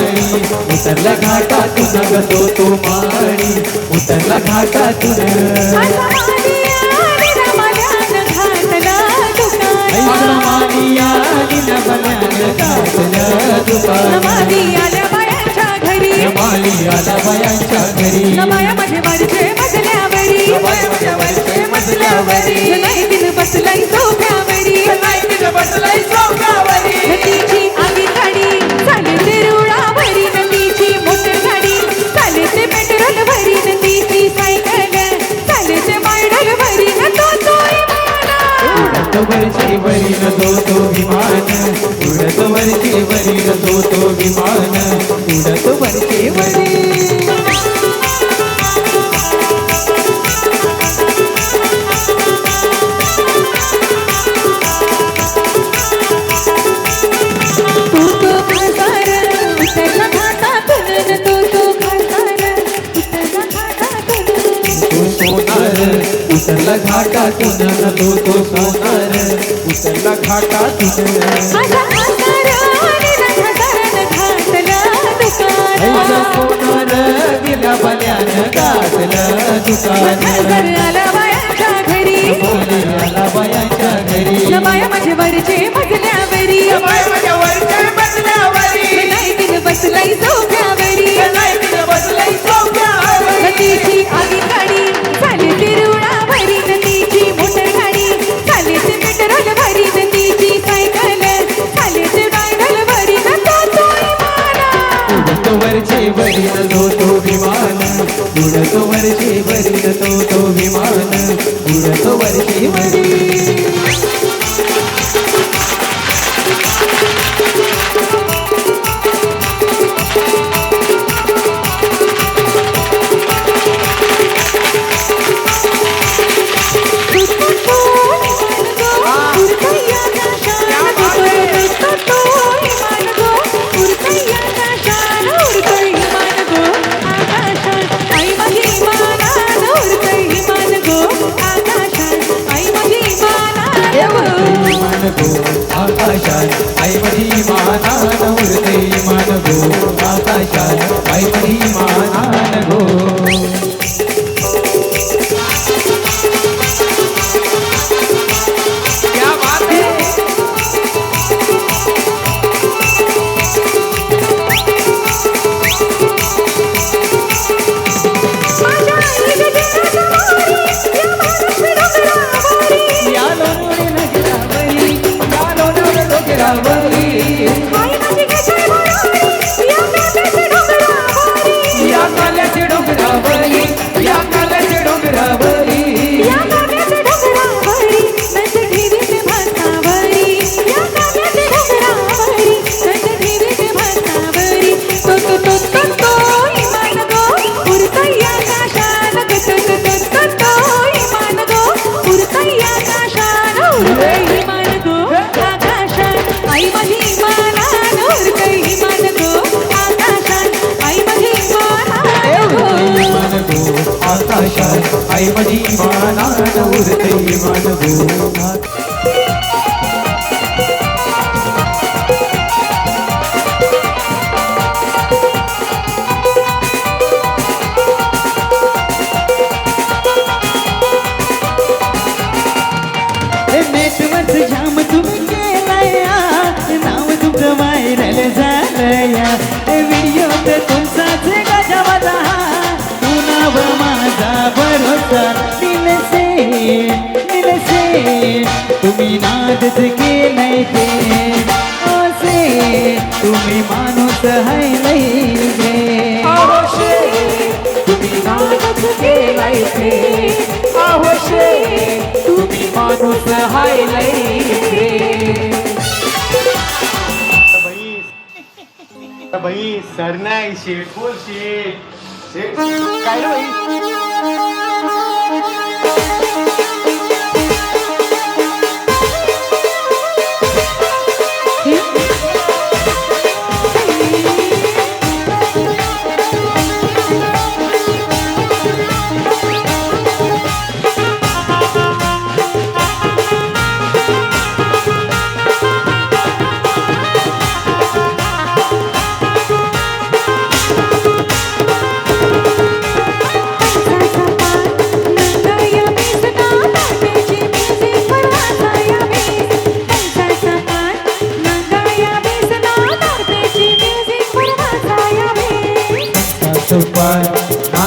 माळी उतरला घाटातून ग तो माळी उतरला घाटातून माली आली न बल्यान घातलं दुकान माली आल्या बायांच्या घरी माली आला बायांच्या घरी बाया माझे वरचे मजल्यावरी माझ्या वरचे मजल्यावरी नाही दिन बसलाई सोफ्यावरी नाही तिथं बसलाय चौकावरी नदीची आली गाडी चाले ते रुळावरी नदीची मोटर गाडी चाले ते पेट्रोल भरी नदीची सायकल चाले ते मायडल भरी न तो उडत वरची वरी न तो विमान उडत वरची वरी न तो विमान उडत वरची वरी उतरला घाटातून न तो सोनार उतरला घाटातून सोनार गेला बल्यान घातलं दुकान आला बायांच्या घरी आला बायांच्या घरी बाया माझे वरचे मजल्यावरी माझ्या वरच्या बसल्यावरी नाही दिन बसलाई सोफ्यावरी नाही तिथं बसलाय चौकावरी नदीची आली गाडी चाले ते रुळावरी नदीची मोटर गाडी चाले ते पेट्रोल भरी नदीची सायकल चाले ते डायडल भरी न तो उडत वरची वरी न तो विमान उडत वरची वरी न तो विमान उडत वरची वरी आकाशात आई माझी मानान उडते मान गो आकाशात आई माझी मानान गो क्या बात है आकाशात आई माझी मानान उडते मान गो नेटवर्क जाम तुम्ही केलाया नाव तुमचं व्हायरल झालंया व्हिडिओ तर तुमचाच गाजा माझा तुनाव माझा भरोसा दिलसे तुम्ही नादच केलंय ते असे तुम्ही माणूस हाय नाही गे तुम्ही नादच केलंय ते तुम्ही माणूस हाय नाही बाई सर नाही शेट बोल शेट काय रे बाई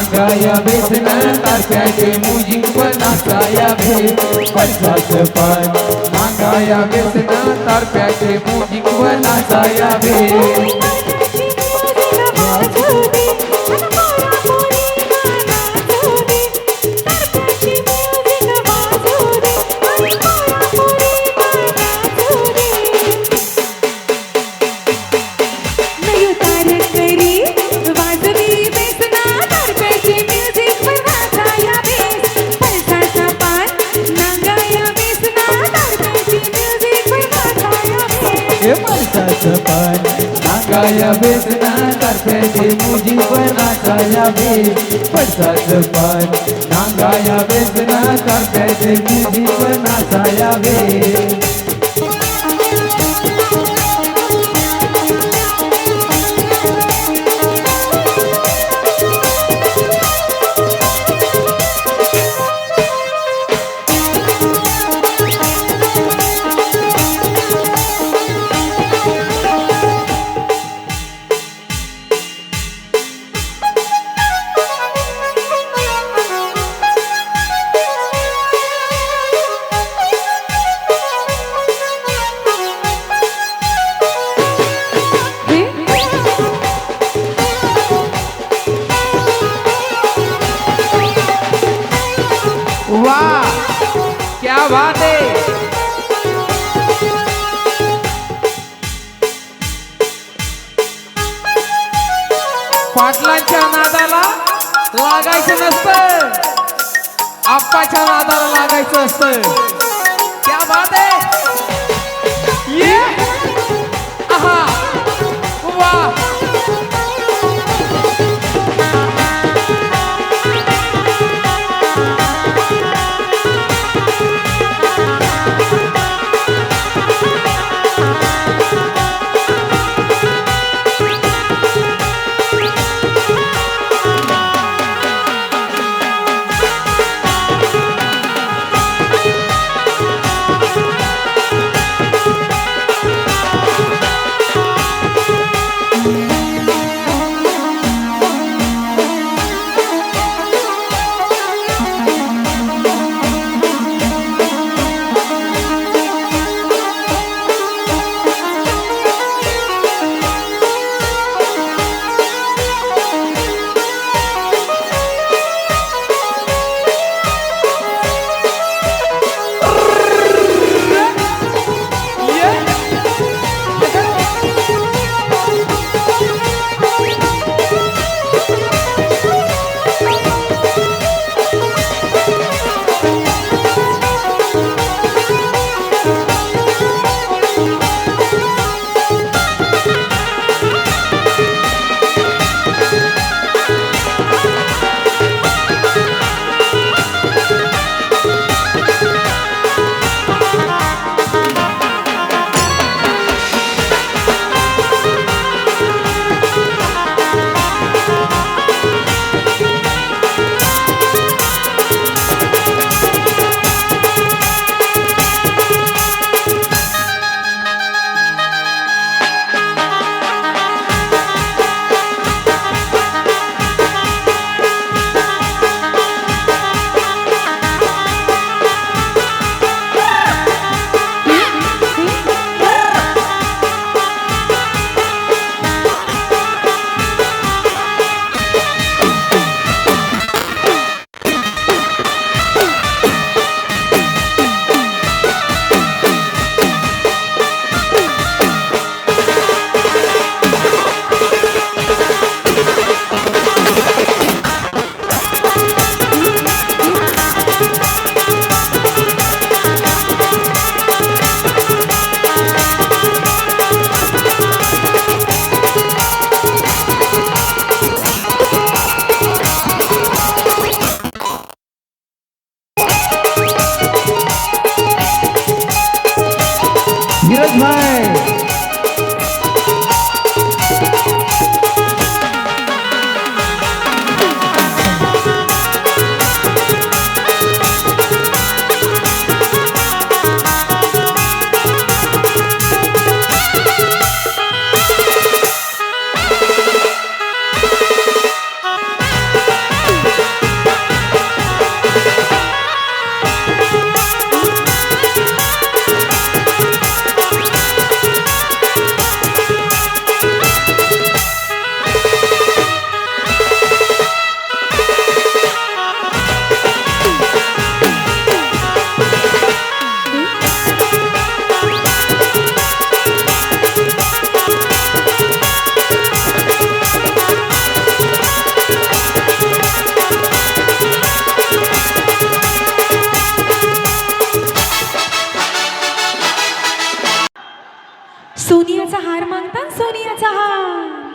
नांगाया बेसन तारप्याचे मुजिंग नाचाया भे पडसाचं पान नांगाया बेसन तारप्याचे मुजिंग नाचाया भे पडसाचं पान नांगाया बेसना तारप्याचे मुजिंग नाचाया भे पडसाचं पान नांगाया बेसना तारप्याचे मुजिंग नाचाया भे वाह क्या बात है पाटलांच्या नादाला लागायचं नसतं आप्पाच्या नादाला लागायचं असतं क्या बात है ये आहा वाह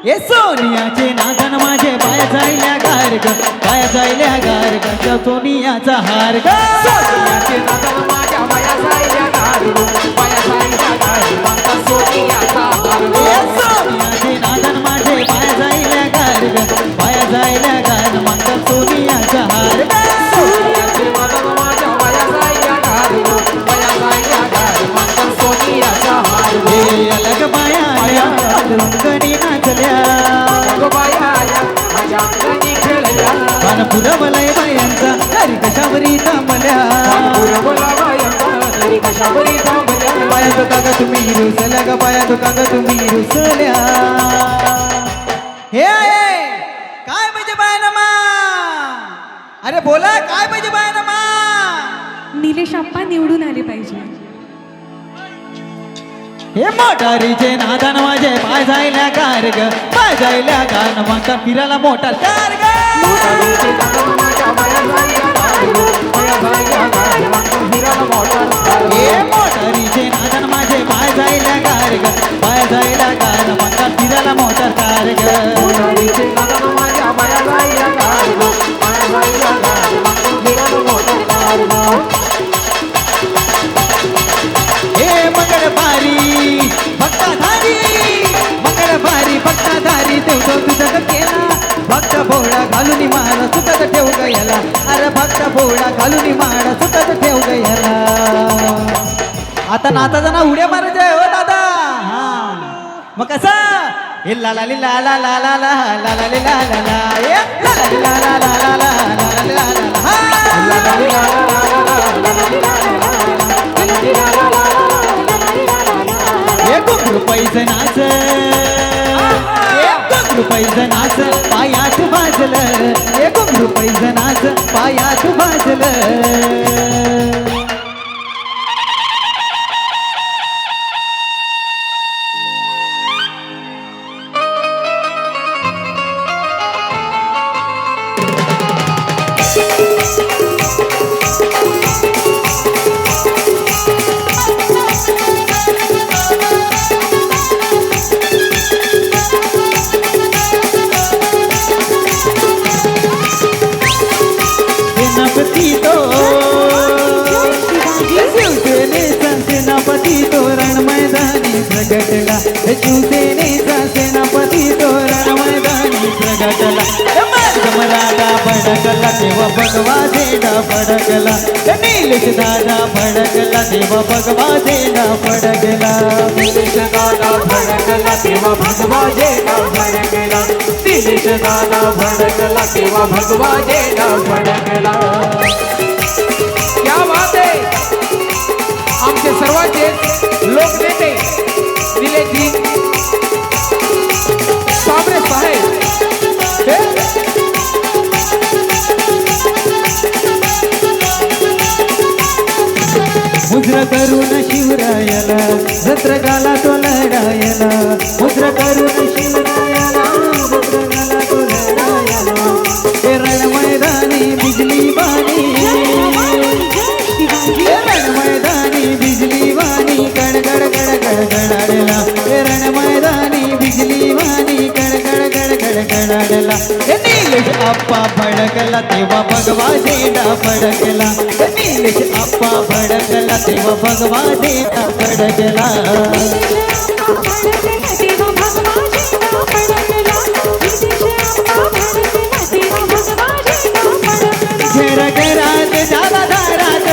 हे सोनियाचे नादन माझे पाया जायल्या गार्ग पाया जायल्या गार्ग सोनियाचा हार ग सोनियाचे नादन माझ्या पाया जायल्या गार्ग पाया जायल्या गार्ग सोनियाचा हार हे सोनियाचे नादन माझे पाया जायल्या गार्ग पाया जायल्या गार्ग माझा सोनियाचा हार ग सोनियाचे नादन माझ्या पाया जायल्या गार्ग पाया जायल्या गार्ग सोनियाचा हार हे अलग बाया आल्या रंगणी नाचल्या बाया आल्या माझ्या अंगणी खेळल्या पान पुरवलय बायांचा घरी कशावरी थांबल्या बोला बायांचा तरी कशावरी थांबल्या पाया तो काका तुम्ही रुसल्या ग पाया तो काका तुम्ही रुसल्या हे आहे काय पाहिजे बायनमा अरे बोला काय पाहिजे बायनमा निलेश आप्पा निवडून आले पाहिजे. हे मोटारीचे नादान माझे पाय जायल्या गार्ग पाय जायल्या गान म्हणतात फिरायला मोटार गार्ग मोटारीचे नादन माझ्या पाया जायल्या गार्ग पाया जायल्या गार्ग फिरायला मोटार हे मोटारीचे नादन माझे पाय जायल्या गार्ग पाय जायल्या गान म्हणतात फिरायला मोटार गार्ग मोटारीचे नादन माझ्या पाया जायल्या गार्ग पाया जायल्या गार्ग फिरायला मोटार हे मंगळबारी भक्ताधारी देवतो तुझं केला भक्त भोळा घालून माळ सुतत ठेव गयाला अरे भक्त भोळा घालून माळ सुतत ठेव गयाला आता नाताना उड्या मारायच्या आहे हो दादा हा मग कसं हे लाला ली ला ला ला ला ला ला ला ली ला ला ला ए लाला ली ला ला ला ला ला ला ला ली ला ला ला हा एक रुपये नाच एक रुपये नाच पायात भाजलं एक रुपये नाच पायात भाजलं सेनापती तोरण मैदानी प्रगटला शिवसेनेचा सेनापती तोरण मैदानी प्रगटला मराठा फडकला तेव्हा भगवा झेंडा फडकला निलेश दादा फडकला तेव्हा भगवा झेंडा फडकला निलेश दादा फडकला तेव्हा भगवा झेंडा फडकला निलेश दादा फडकला तेव्हा भगवा झेंडा फडकला क्या बात आहे आमचे सर्वांचे लोकनेते निलेशजी साबरे साहेब मुद्र करून शिवरायाला जत्र गाला तो लढायला मुद्र करून शिवरायाला जत्र गाला तो लढायला रण मैदानी बिजली बानी रण मैदानी बिजली वाणी गडगड गडगड गडाडला रण मैदानी बिजली वाणी गडगड गडगड गडाडला निलेश आप्पा फडकला तेव्हा भगवा झेंडा फडकला निलेश आप्पा फडकला तेव्हा भगवा झेंडा फडकला घरात दारा दारात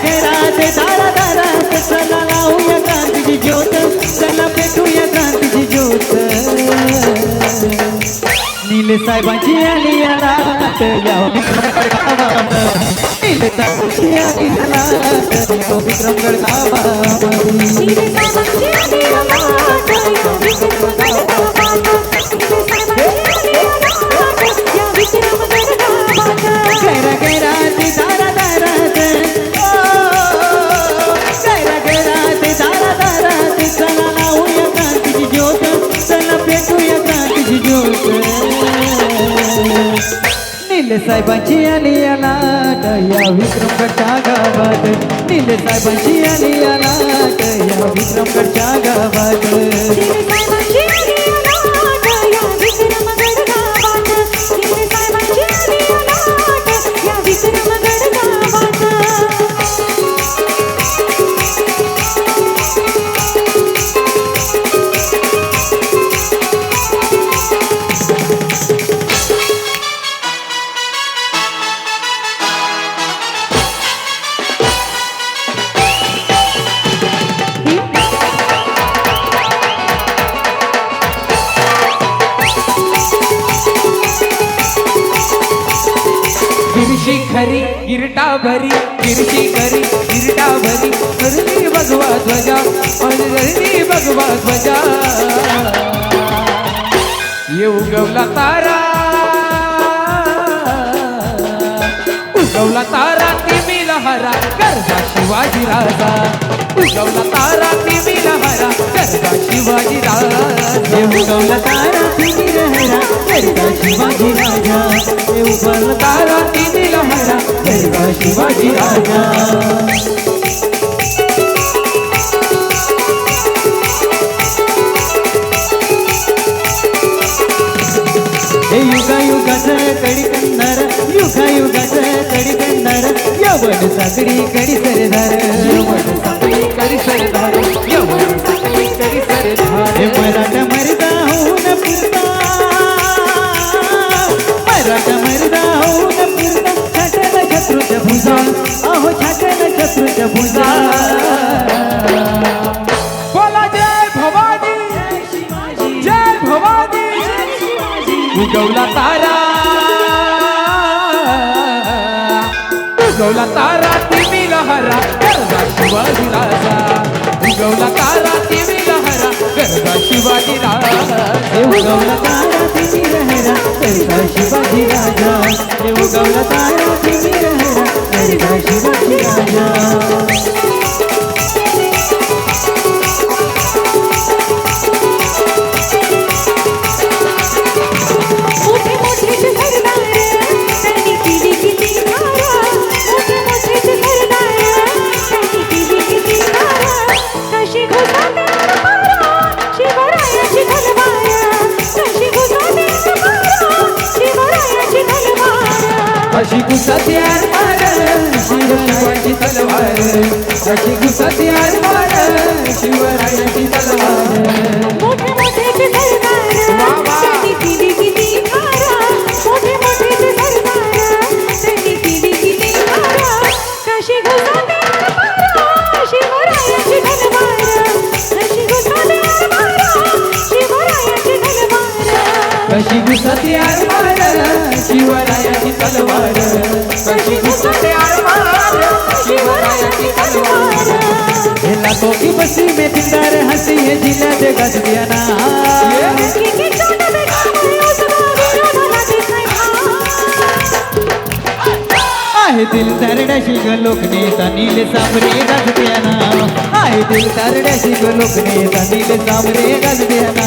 घरात दारा दारात चला लावूया क्रांतीची ज्योत चला पेटूया क्रांतीची ज्योत नील साहेबांची आली रात या विक्रमगड गावात नील साहेबांची आली रात या विक्रमगड गावात नीले साहेबांची आली या लाट या विक्रमगडच्या गावात नीले साहेबांची आली या लाट या विक्रमगडच्या गावात नीले साहेबांची आली या लाट या विक्रमगड गावात नीले साहेबांची आली या लाट या विक्रमगड गावात गिरशी खरी गिरटा भरी गिरशी खरी गिरटा भरी धरणी भगवा ध्वजा धरणी भगवा ध्वजा ये उगवला तारा उगवला तारा ती लहरा गरजा शिवाजी राजा उगवला तारा ती लहरा गरजा शिवाजी राजा उगवला तारा तिनी लहरा गरजा शिवाजी राजा उगवला तारा तिनी लहरा गरजा शिवाजी राजा युगा युगाचं कडी कंदार युगा युगाचं कडी कंदार यवन सागरी कडी सरदार यवन सागरी कडी सरदार यवन सागरी कडी सरदार मराठा मर्दा होऊन पुरता मराठा मर्दा होऊन पुरता छाटल शत्रूच्या भुजा अहो छाटल शत्रूच्या भुजा बोला जय भवानी जय भवानी उगवला तारा उगवला तारा ती लहरा गरजा शिवाजी राजा उगवला तारा ती लहरा गरजा शिवाजी राजा उगवला तारा तिनी लहरा गरजा शिवाजी राजा उगवला तारा तिनी लहरा गरजा शिवाजी राजा मोठे मोठे सरदार त्यांनी केली किती धारा मोठे मोठे सरदार त्यांनी केली किती धारा कशी घुसते मारा शिवरायाची तलवार कशी घुसते मारा शिवरायाची तलवार अशी गुसाती आरमार शिवरायाची तलवार अशी गुसाती आरमार शिवरायाची तलवार मोठे मोठे सरदार त्यांनी केली किती धारा मोठे मोठे सरदार त्यांनी केली किती धारा कशी घुसते मारा शिवरायाची तलवार कशी घुसते मारा शिवरायाची तलवार कशी गुसाती आरमार शिवरायाची तलवार कशी घुसते आरमार शिवरायाची तलवार लाखों की बस्ती में दिलदार हंसी है जिला जगह दियाना आहे दिल तरड्याशी ग लोकनेता नील सामरे गाजद्याना आहे दिल तरड्याशी ग लोकनेता नील सामरे गाजद्याना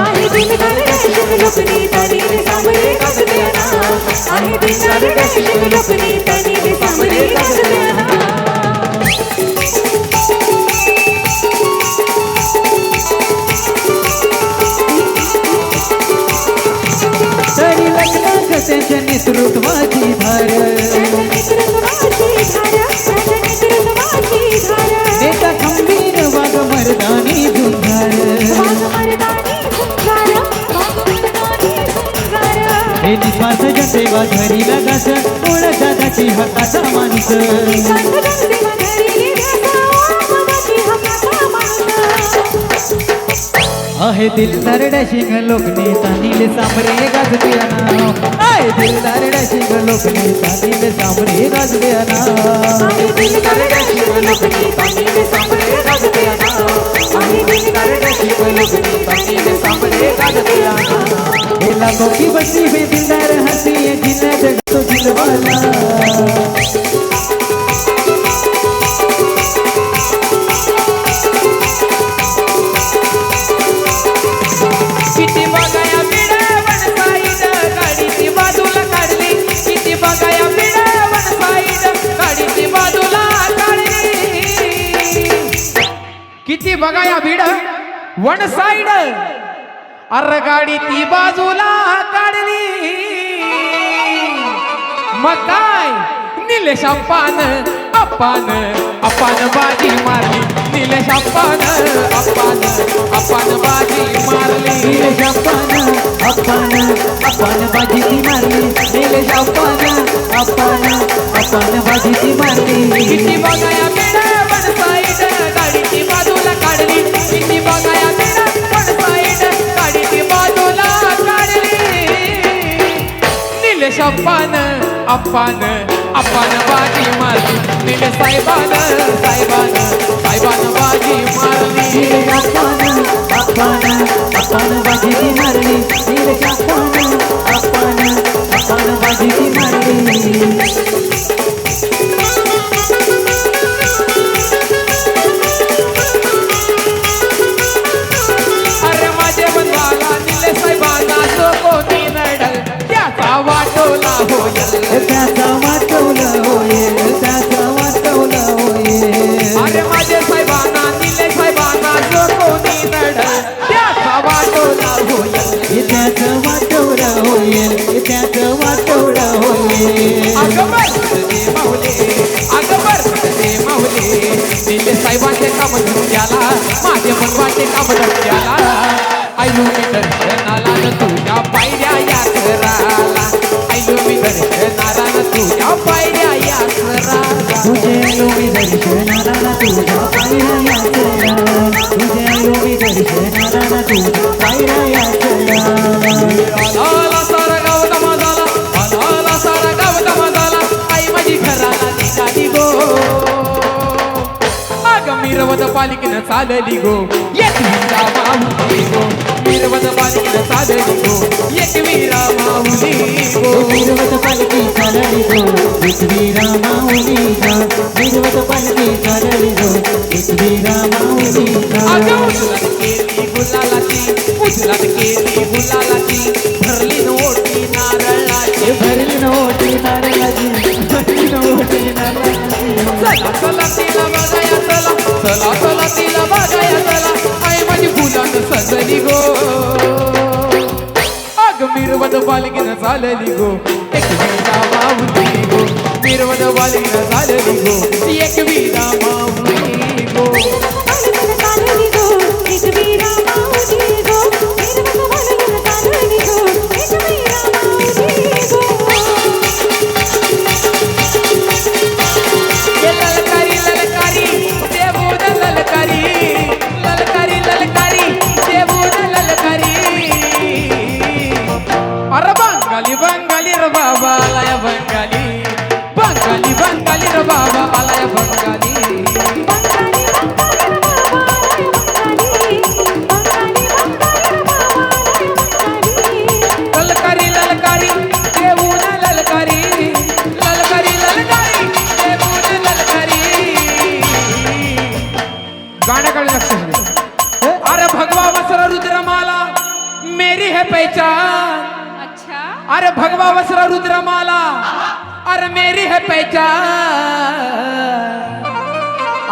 आहे दिल तरड्याशी ग लोकनेता नील सामरे गाजद्याना आहे दिल तरड्याशी ग लोकनेता नील सामरे गाजद्याना तरी लग्नात त्यांच्या नेतृत्वाची धार नेता खंबीर वाघ मर्दानी झुंजार हे निस्वार्थ जनसेवा घरी लगास ओळख दादाची हक्काचा माणूस आहे दिलदार डॅशिंग लोकनेता नील सामरे गाजद्याना आहे दिलदार डॅशिंग लोकनेता नील सामरे गाजद्याना आहे दिलदार डॅशिंग लोकनेता नील सामरे गाजद्याना आहे दिलदार डॅशिंग लोकनेता नील सामरे गाजद्याना हे लाखों की बस्ती में दिलदार हंसी है जिला जग तो दिलवाला किती बघाया बिडा बनसाईद गाडी ती बाजूला काढली वन साइड अरे गाडी ती बाजूला काढली मग काय निलेश अप्पान बाजी मारली निलेश अप्पान बाजी मारली निलेश अप्पान बाजी ती मारली निलेश अप्पान बाजी ती मारली किती बघाया मेरा वन साइड गाडीची बाजूला काढली किती बघाया मेरा वन साइड गाडीची बाजूला काढली निलेश अप्पान बाजी मारली निलेश साहेबान बाजी मारली निलेश अप्पान बाजी ती मारली निलेश अप्पान बाजी ती मारली अरे माझे बंधाला निलेश साहेबांना जो कोणी नडल त्याचा वाटोला होईल त्याचा वाटवलं होईल अरे माझे साहेबांना निलेश साहेबांना जो कोणी नडल त्याचा वाटोला होईल त्याचं वाटवलं होईल अगबर ते माऊले निलेश साहेबांचे काम धुंद्याला माझे बनवाचे काम धुंद्याला आयु मी दर्शनाला न तुझ्या पायऱ्या या घराला आयु मी दर्शनाला न तुझ्या पायऱ्या या घराला तुझे आलो मी दर्शनाला तुझ्या पायऱ्या याचना तुझे आलो मी दर्शनाला तुझ्या पायऱ्या याचना आला सारा गाव दमाजाला आला सारा गाव दमाजाला आई माझी घराला निघाली गो अग मिरवत पालिकेनं चालली गो एक वीरा माऊली गो मिरवत पालिकेनं चालली गो एक वीरा माऊली गो मिरवत पालकी चालली गो विठवीरा माऊलीचा मिरवत पालकी चालली गो विठवीरा माऊलीचा अगं उचलात केली गुलालाची भरली नोटी नारळाची भरली नोटी नारळाची भरली नोटी नारळाची चला तिला बघाया चला तिला बघाया चला आई माझी फुलानं सजली गो अग मिरवत बालकीनं चालली गो एक वीरा माऊली गो मिरवत बालकीनं चालली गो एक वीरा माऊली गो ललकारी ललकारी देवून ललकारी ललकारी ललकारी देवून ललकारी अरे बंगाली रे बाबा आलाय बंगाली रे बाबा आलाय बंगाली ललकारी ललकारी देवून ललकारी ललकारी ललकारी देवून ललकारी गाण्याकडे लक्ष द्या अरे भगवा वस्त्र रुद्रमाला मेरी है पहचान अच्छा अरे भगवा वस्त्र रुद्रमाला अरे मेरी है पहचान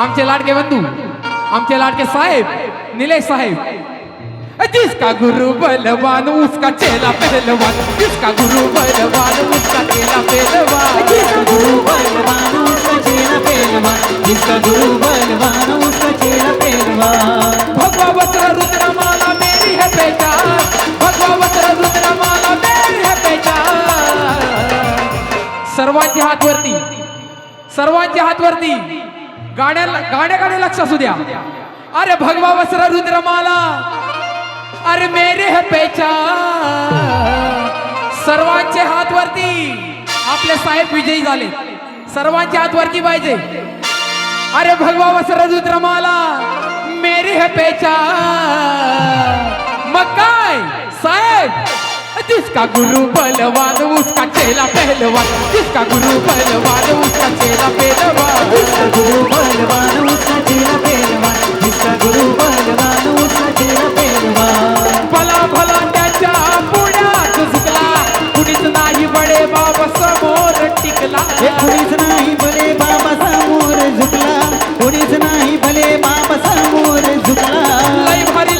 आमचे लाडके बंधू आमचे लाडके साहेब निलेश साहेब जिसका गुरु बलवान उसका चेला पहलवान जिसका गुरु बलवान उसका चेला पहलवान जिसका गुरु बलवान उसका चेला पहलवान जिसका गुरु बलवान उसका चेला पहलवान भगवा वस्त्र रुद्रमाला मेरी है पहचान भगवा वस्त्र रुद्रमाला मेरी है पहचान सर्वांच्या हात वरती गाण्याकडे लक्ष असू द्या अरे भगवा वस्त्र रुद्रमाला अरे मेरे है पहचान सर्वांचे हात वरती आपले साहेब विजयी झाले सर्वांचे हात वरती पाहिजे अरे भगवा वस्त्र रुद्रमाला मेरी है पहचान मग काय साहेब जिसका गुरु बलवान उसका चेला पहलवान जिसका गुरु बलवान उसका चेला पहलवान जिसका गुरु बलवान उसका चेला पहलवान जिसका गुरु बलवान उसका चेला पहलवान भला भला त्याच्या पुण्यात झुकला कुणीच नाही बडे बाबा समोर टिकला कुणीच नाही भले बाबा समोर झुकला कुणीच नाही भले बाबा समोर झुकला लय भारी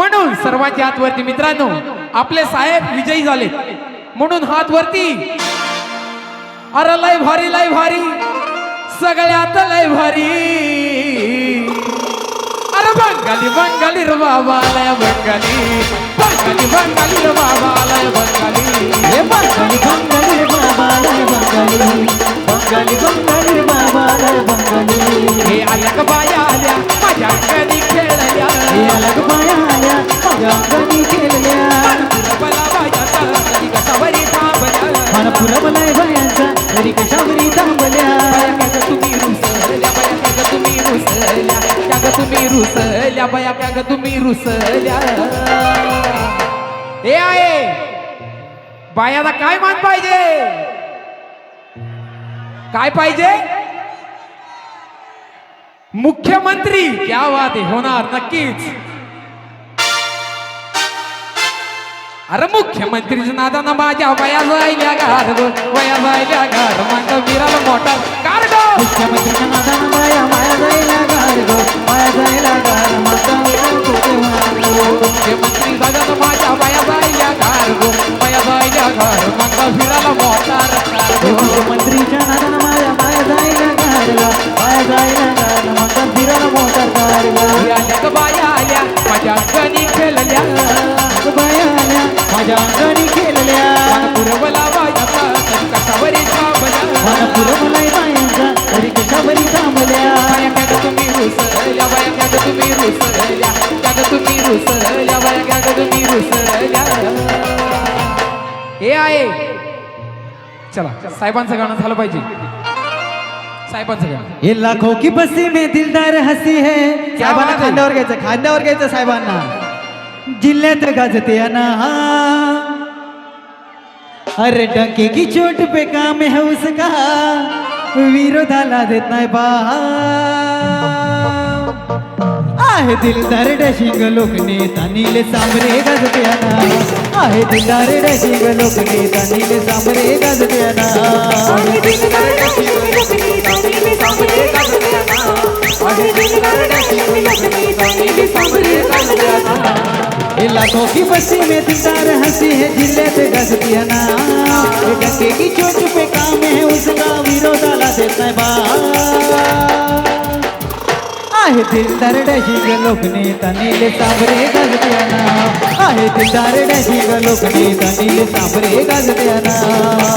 म्हणून सर्वांच्या हात वरती. मित्रांनो, आपले साहेब विजयी झाले म्हणून हात वरती. अरे लय भारी लय भारी, सगळ्यात लय भारी. अरे बंगाली बंगाली रे बाबा लय बंगाली, बंगाली बंगाली रे बाबा लय बंगाली. हे बंगाली बंगाली रे बाबा लय बंगाली, बंगाली बंगाली रे बाबा लय बंगाली. हे अलग बाया आल्या माझ्या अंगणी खेळल्या, हे अलग बाया आल्या माझ्या अंगणी खेळल्या. मला बायाचा तरी कशावरी थांबल्या, मला पुरवलाय बायांचा तरी कशावरी थांबल्या. तुम्ही रुसल्या बाया, का तुम्ही रुसल्या, का तुम्ही रुसल्या बाया, का तुम्ही रुसल्या. हे आहे बायाला काय मान पाहिजे, काय पाहिजे? मुख्यमंत्री. क्या बात आहे, होणार नक्कीच. अरे मुख्यमंत्रीच्या नादानं माझ्या वया जायल्या गार, वया जायल्या गार, माझा विराला मोठा कार गो. मुख्यमंत्रीच्या नादानं बाया माया जायला गार गो, माया जायला गार, माझा मुख्यमंत्री दादानं माझ्या वया जायल्या गार गो, वया जायल्या गार, माझा विराला मोठा कार गो. मुख्यमंत्रीच्या नादानं माया माया जायला गार गो, माया जायला गार, माझा फिरायला मोटार गार गो. आल्या बाया आल्या माझ्या अंगणी खेळल्या, बाया आल्या माझ्या अंगणी खेळल्या. पुरवला बायाचा तरी कशावरी थांबल्या, मला पुरवलाय बायांचा तरी कशावरी थांबल्या. बाया का तुम्ही रुसल्या, बाया का तुम्ही रुसल्या, का तुम्ही रुसल्या बाया, का तुम्ही रुसल्या. हे आहे. चला साहेबांचं गाणं झालं पाहिजे, साहेबांचं गाणं. ये लाखों की बस्ती में दिलदार हसी है. साहेबांना बात आहे. खांद्यावर घ्यायचं, खांद्यावर घ्यायचं साहेबांना. जिल्ह्यात गाजते ना, अरे डंके की चोट पे काम है उसका, विरोधाला देत नाही बा. आहे दिलदार डॅशिंग लोकनेता नीले सांबरे गाजत्याना, आहे दिलदार डॅशिंग लोकनेता नीले सांबरे गाजत्याना. आहे दिलदार डॅशिंग लोकनेता नीले सांबरे गाजत्याना, आहे दिलदार डॅशिंग लोकनेता नीले सांबरे गाजत्याना. ये लाखों की बस्ती में दिलदार हंसी है, जिल्ह्यात गाजत्याना. ये डंके की चोट पे काम है उसका, विरोधाला देत नाही बा. आहे दिलदार डॅशिंग लोकनेता नीले सांबरे गाजत्याना, आहे दिलदार डॅशिंग लोकनेता नीले सांबरे गाजत्याना.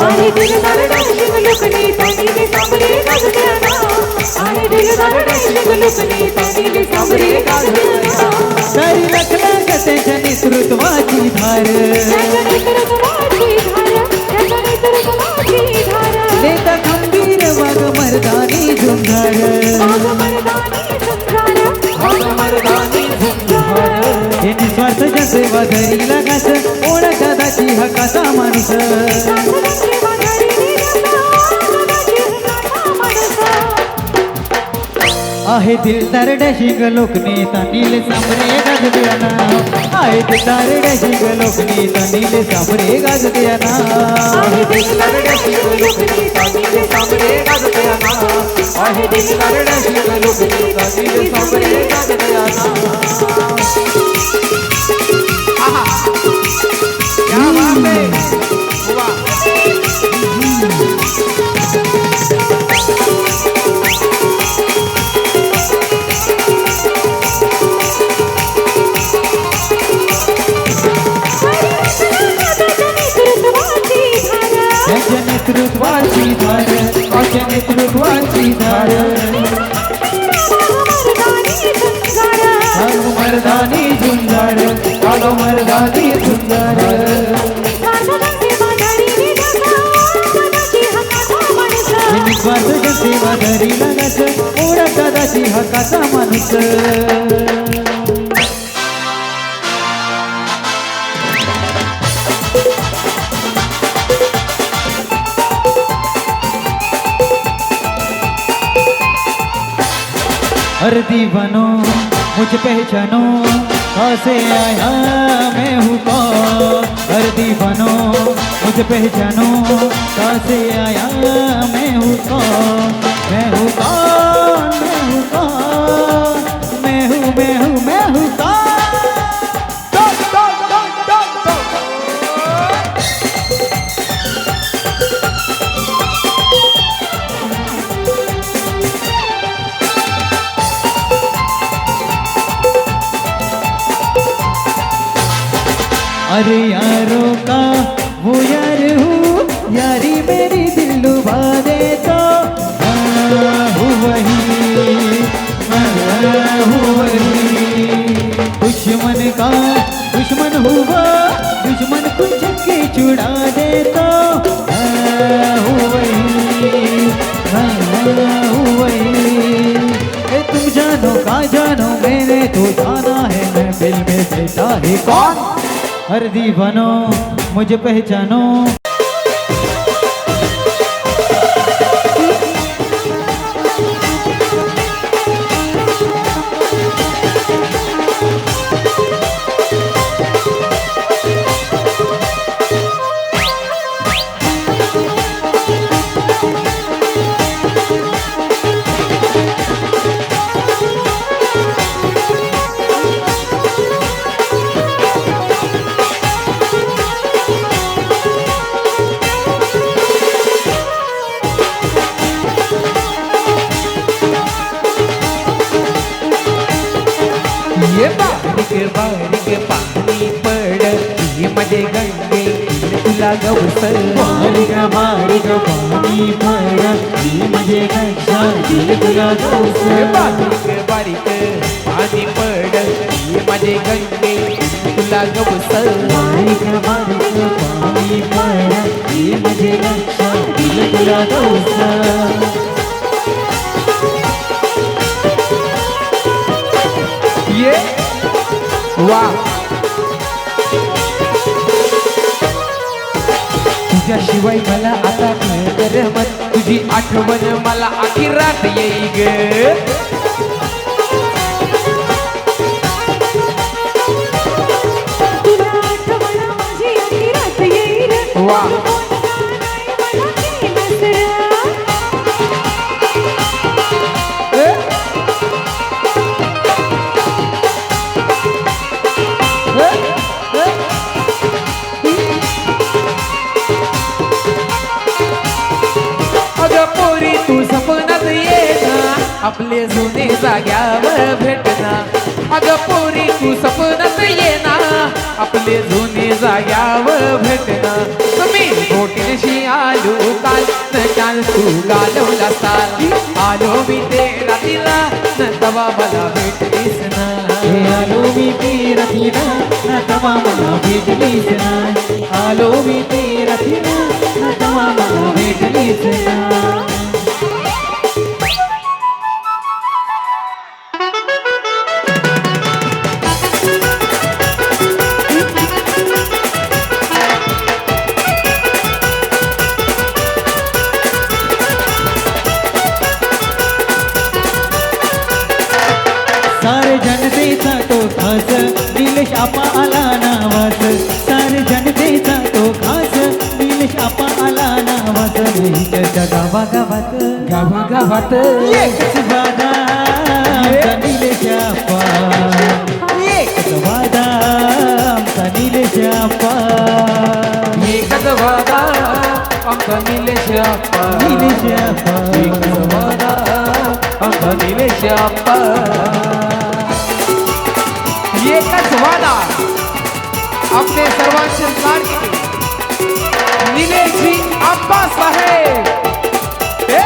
आहे दिलदार डॅशिंग लोकनेता नीले सांबरे गाजत्याना, आहे दिलदार डॅशिंग लोकनेता नीले सांबरे गाजत्याना. तरी लखला त्याच्या नेतृत्वाची धार, त्याच्या नेतृत्वाची धार, त्याच्या नेतृत्वाची धार. नेता खंबीर वाघ मर्दानी झुंजार, वाघ मर्दानी झुंजार, वाघ मर्दानी झुंजार. हे निस्वार्थ सेवा धरीला घास, ओळख दादाची हकाचा माणूस. आहे दिलदार डॅशिंग लोकनेता नीले सांबरे गाजत्याना, आहे दिलदार डॅशिंग लोकनेता नीले सांबरे गाजत्याना. आहे दिलदार डॅशिंग लोकनेता नीले सांबरे गाजत्याना, आहे दिलदार डॅशिंग लोकनेता नीले सांबरे गाजत्याना. क्या बात है, वाह. त्यांच्या नेतृत्वाची धार, त्यांच्या नेतृत्वाची धार. कालो मर्दानी झुंजार, कालो मर्दानी झुंजार. निस्वार्थ सेवा धरीला घास, ओळख दादाची हकाचा माणूस. हर दीवानो मुझे पहचानो, कैसे आया मैं हूँ कौन. हर दीवानो मुझे पहचानो, कैसे आया मैं हूँ कौन. मैं हूँ कौन, मैं हूँ कौन, मैं हूँ कौन. अरे यारों का वो यार हूँ, यारी मेरी दिल लुभा दे तो हूँ वही, हूँ वही। दुश्मन का दुश्मन हुआ, दुश्मन को चक्के छुड़ा दे तो हूँ वही, हूँ वही। तुम जानो का जानो, मैंने तो जाना है, मैं दिल में बैठा है कौन। हर दीवानो मुझे पहचानो। ये बारीक बारीक पाणी पड ही मध्ये गंगे तुला गवसर बारीक बारीक पाणी पड ही माझे गंगा दिल तुला ये गवसर। बारीक बारीक पाणी पड ही मध्ये गंगे तुला गवसर बारीक बारीक पाणी पड ही माझे गंगा दिल तुला गवसर। ये वा तुझ्याशिवाय मला आता करमत, तुझी आठवण मला अखिरात येई ग। तुला आठवण माझी अखिरात येईल, वा मला केलंस रा। ए? ए? ए? अगं पोरी तू सपनात ये ना, आपले जुने जाग्यावर भेटना। अगं पोरी तू सपनात ये ना, आपले जुने जाग्यावर भेटना। तुम्ही बोटीशी आलो काल न काल तू गालवला साल, आलो मी ते रात्रीला न तवा मला भेटलीस ना। आलो मी तेरा थिना ना तवा मला भेटलीस ना, आलो मी तेरा थिना ना तवा मला भेटलीस ना। सारे जनतेचा तो खास नीलेश आपा आला नावास, सारे जनतेचा तो खास नीलेश आपा आला नावास। चर्चा गावागावात गावागावात एकच वादा आमचा नीलेश आपा, एकच वादा आमचा नीलेश आपा, एकच वादा आमचा निलेश अप्पा, नीलेश आपा। एकच वादा आमचा निलेश अप्पा, एकच वादा आपले सर्वांचे लाडके निलेशजी अप्पा साहेब। हे?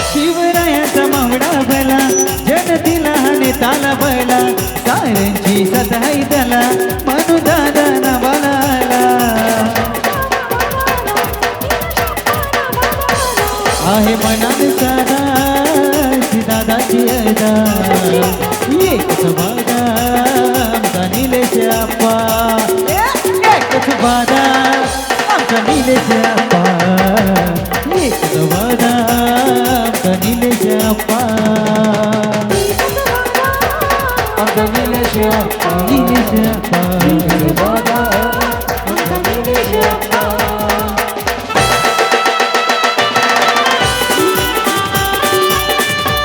शिवरायाचा मावडा भला, जनतेला नेताला बला, साऱ्यांची सताई त्याला म्हणू दादा नावाला आला। आहे मनात साधा दादाची अदा, एकच वादा आमचा निलेश आपा, एकच वादा आमचा निलेश आपा, एकच वादा आमचा निलेश आपा, आमचा निलेश अप्पा, निलेश आपा, एकच वादा आमचा निलेश अप्पा।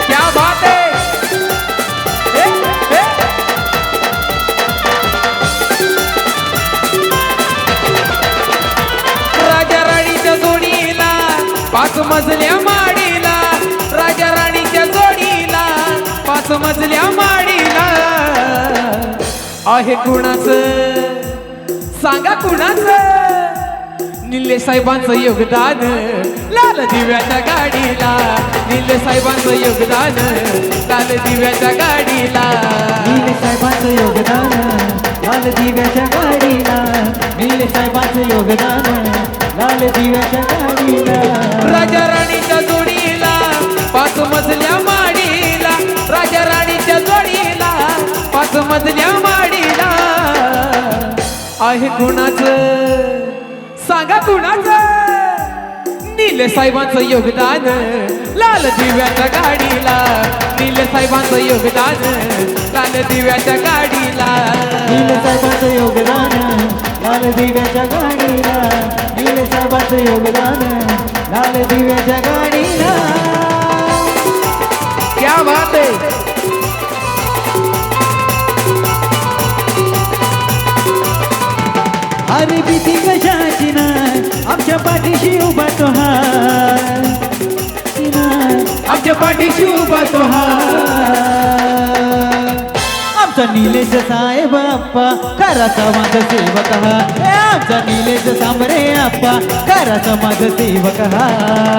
क्या बात है? ए, ए? राजा राणीच्या जोडीला 5 मजल्या माडीला, राजा राणीच्या जोडीला आहे कुणाचं सांगा कुणाचं निलेश साहेबांचं योगदान लाल दिव्याच्या गाडीला निलेश साहेबांचं योगदान लाल दिव्याच्या गाडीला निलेश साहेबांचं योगदान लाल दिव्याच्या गाडीला निलेश साहेबांचं योगदान लाल दिव्याच्या गाडीला राजा राणीच्या जोडीला 5 मजल्या माडीला राजा राणीच्या जोडीला 5 मजल्या माडीला आहे कुणाचं सांगा कुणाचं निलेश साहेबांचं योगदान लाल दिव्याच्या गाडीला निलेश साहेबांचं योगदान लाल दिव्याच्या गाडीला निलेश साहेबांचं योगदान लाल दिव्याच्या गाडीला निलेश साहेबांचं योगदान लाल दिव्याच्या गाडीला क्या बात है अरे भीती कशाची नाही आमच्या पाठीशी उभा तो हाय आमच्या पाठीशी उभा तो हा आमचा निलेश साहेब अप्पा खरा समाज सेवक हा आमचा निलेश सांबरे अप्पा खरा समाज सेवक हा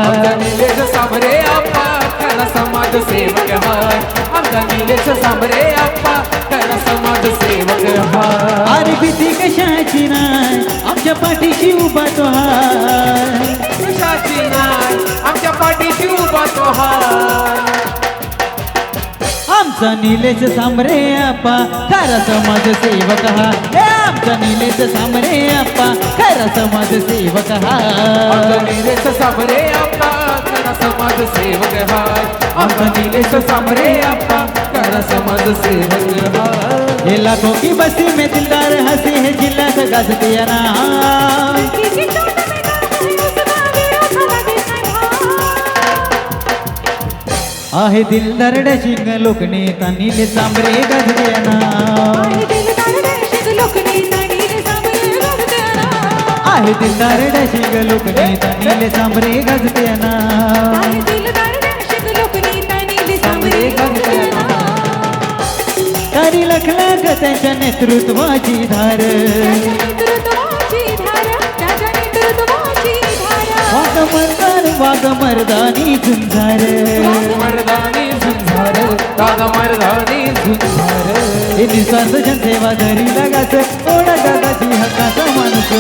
आमचा निलेश सांबरे आप्पा खरा समाज सेवक हाय आमचा निलेश सांबरे आप्पा खरा समाज सेवक हाय अरे भीती कशाची नाही आमच्या पाठीशी उभा तो हाय कशाची नाही आमच्या पाठीशी उभा तो हाय आमचा निलेश सांबरे अप्पा खरा समाज सेवक हा आमचा निलेश सांबरे अप्पा खरा समाज सेवक हा आमचा निलेश सांबरे आप्पा खरा समाज सेवक हाय आमचा निलेश सांबरे आप्पा खरा समाज सेवक हाय ये लाखों की बस्ती में दिलदार हंसी है जिल्लत गाजती है नाम किसी चोट में दर्द है उसका भी ओठा लगे आहे दिलदार डशिंग लोकनेता निलेश सांबरे गाजते है नाम आहे दिलदार डशिंग लोकनेता निलेश सांबरे गाजते है नाम आहे दिलदार डशिंग लोकनेता निलेश सांबरे गाजते है नाम आहे दिलदार डशिंग लोकनेता निलेश सांबरे गाजते है नाम तारी लखलाख त्यांच्या नेतृत्वाची धार नेतृत्वाची धार त्याच्या नेतृत्वाची धार वाघ मर्दानी झुंजार मर्दानी झुंझार दादा मर्दानी झुंझार हे निस्वार्थ जनसेवा धरी लगाच ओढा दादाची हक्काचा माणूस